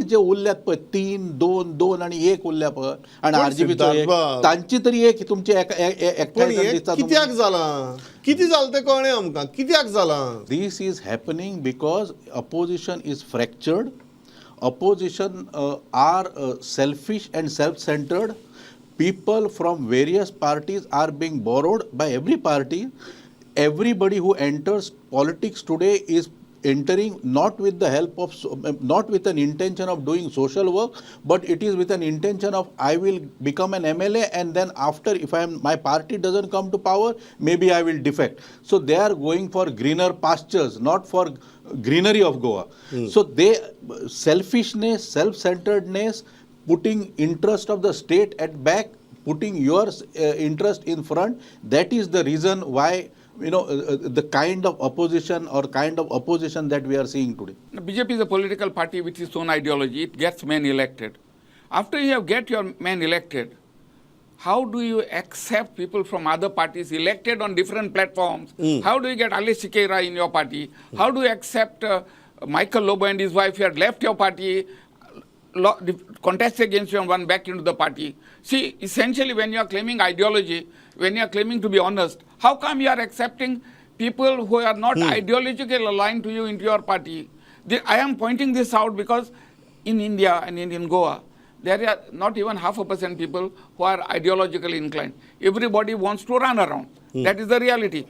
जे उरल्यात पळय 3, 2, 2 आणि 1 उरल्या पळय आणि आरजीपीचो एक तांची तरी एक तुमची एकठांय दिसता कित्याक जाला किती जालें तें कळ्ळें आमकां कित्याक जालां This is happening because opposition is fractured. Opposition are selfish and self-centered. People from various parties are being borrowed by every party. Everybody who enters politics today is entering not with the help of not with an intention of doing social work, but it is with an intention of I will become an MLA, and then after if my party doesn't come to power, maybe I will defect. So they are going for greener pastures, not for greenery of Goa. So they selfishness, self-centeredness, putting interest of the state at back, putting your interest in front, that is the reason why the kind of opposition or kind of opposition that we are seeing today. BJP is a political party with its own ideology. It gets men elected. After you have get your men elected, how do you accept people from other parties elected on different platforms? How do you get Ali Sikera in your party? How do you accept Michael Lobo and his wife who had left your party, contest against you and won back into the party? See, essentially when you are claiming ideology, when you are claiming to be honest, how come you are accepting people who are not ideologically aligned to you into your party? I am pointing this out because in India and in Goa, there are not even 0.5% people who are ideologically inclined. Everybody wants to run around. That is the reality.